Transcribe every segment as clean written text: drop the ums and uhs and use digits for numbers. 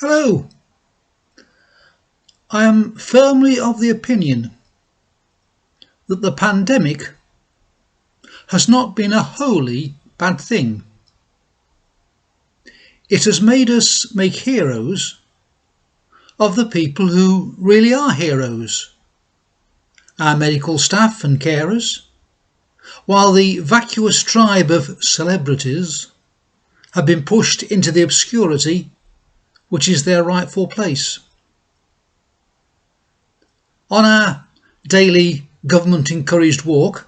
Hello. I am firmly of the opinion that the pandemic has not been a wholly bad thing. It has made us make heroes of the people who really are heroes, our medical staff and carers, while the vacuous tribe of celebrities have been pushed into the obscurity which is their rightful place. On our daily government-encouraged walk,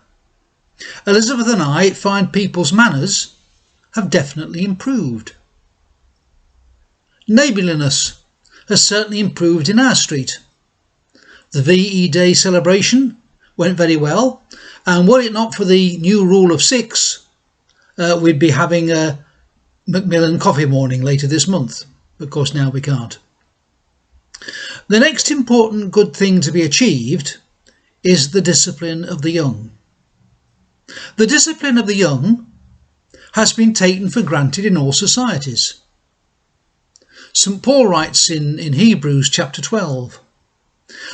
Elizabeth and I find people's manners have definitely improved. Neighbourliness has certainly improved in our street. The VE Day celebration went very well, and were it not for the new rule of 6, we'd be having a Macmillan coffee morning later this month. Of course, now we can't. The next important good thing to be achieved is the discipline of the young. The discipline of the young has been taken for granted in all societies. St. Paul writes in Hebrews chapter 12,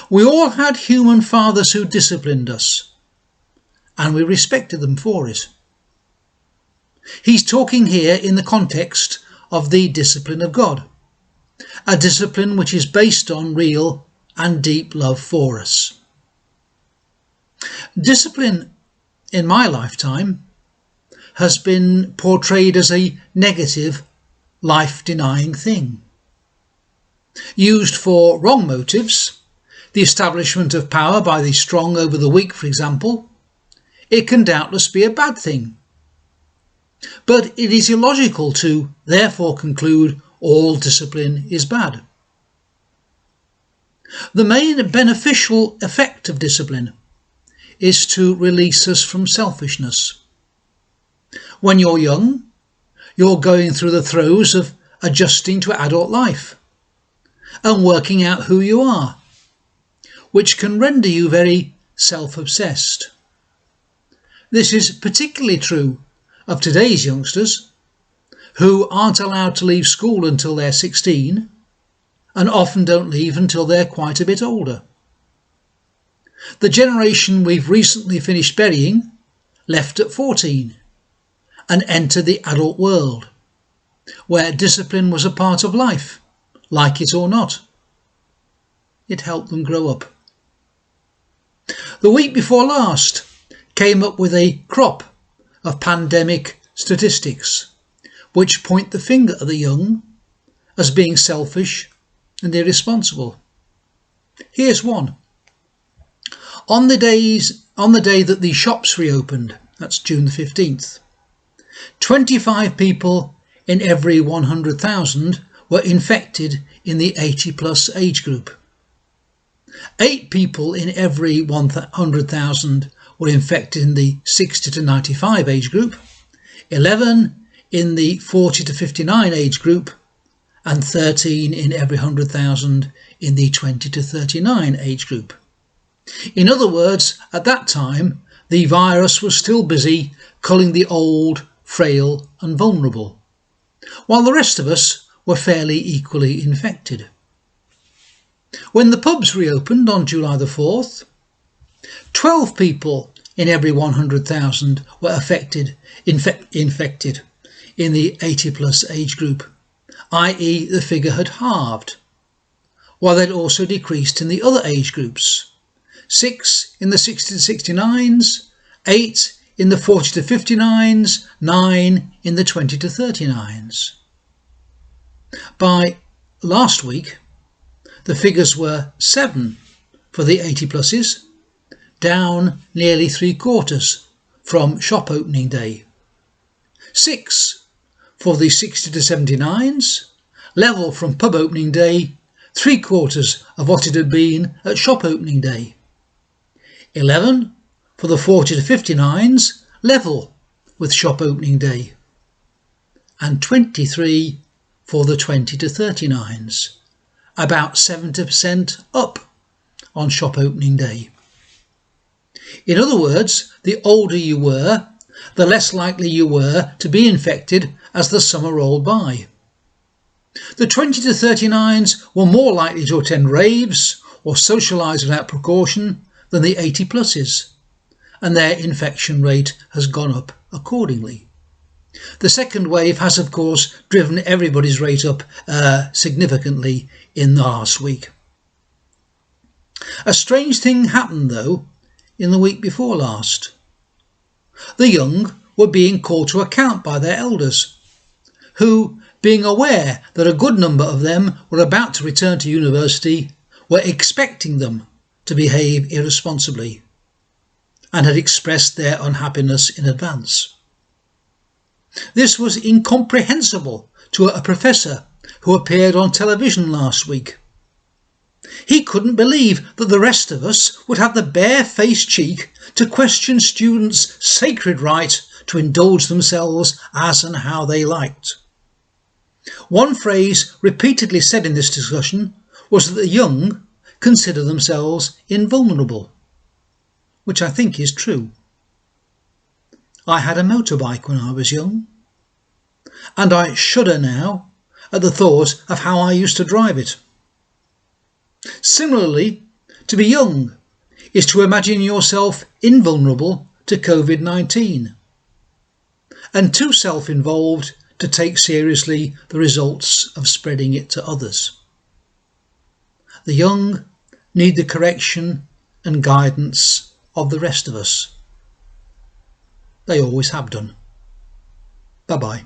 "We all had human fathers who disciplined us, and we respected them for it." He's talking here in the context of the discipline of God, a discipline which is based on real and deep love for us. Discipline in my lifetime has been portrayed as a negative, life-denying thing. Used for wrong motives, the establishment of power by the strong over the weak, for example, it can doubtless be a bad thing. But it is illogical to therefore conclude all discipline is bad. The main beneficial effect of discipline is to release us from selfishness. When you're young, you're going through the throes of adjusting to adult life and working out who you are, which can render you very self-obsessed. This is particularly true of today's youngsters, who aren't allowed to leave school until they're 16 and often don't leave until they're quite a bit older. The generation we've recently finished burying left at 14 and entered the adult world, where discipline was a part of life, like it or not. It helped them grow up. The week before last came up with a crop of pandemic statistics which point the finger at the young as being selfish and irresponsible. Here's one. On the day that the shops reopened, that's June the 15th, 25 people in every 100,000 were infected in the 80+ age group. 8 people in every 100,000 were infected in the 60 to 95 age group, 11 in the 40 to 59 age group, and 13 in every 100,000 in the 20 to 39 age group. In other words, at that time, the virus was still busy culling the old, frail and vulnerable, while the rest of us were fairly equally infected. When the pubs reopened on July the 4th, 12 people in every 100,000 were infected in the 80+ age group, i.e. the figure had halved, while they'd also decreased in the other age groups, 6 in the 60 to 69s, 8 in the 40 to 59s, 9 in the 20 to 39s. By last week, the figures were 7 for the 80+s, down nearly 3/4 from shop opening day, 6 for the 60 to 79s, level from pub opening day, 3/4 of what it had been at shop opening day, 11 for the 40 to 59s, level with shop opening day, and 23 for the 20 to 39s, about 70% up on shop opening day. In other words, the older you were, the less likely you were to be infected as the summer rolled by. The 20 to 39s were more likely to attend raves or socialise without precaution than the 80 pluses, and their infection rate has gone up accordingly. The second wave has, of course, driven everybody's rate up significantly in the last week. A strange thing happened, though, in the week before last. The young were being called to account by their elders, who, being aware that a good number of them were about to return to university, were expecting them to behave irresponsibly, and had expressed their unhappiness in advance. This was incomprehensible to a professor who appeared on television last week. He couldn't believe that the rest of us would have the bare-faced cheek to question students' sacred right to indulge themselves as and how they liked. One phrase repeatedly said in this discussion was that the young consider themselves invulnerable, which I think is true. I had a motorbike when I was young, and I shudder now at the thought of how I used to drive it. Similarly, to be young is to imagine yourself invulnerable to COVID-19, and too self-involved to take seriously the results of spreading it to others. The young need the correction and guidance of the rest of us. They always have done. Bye-bye.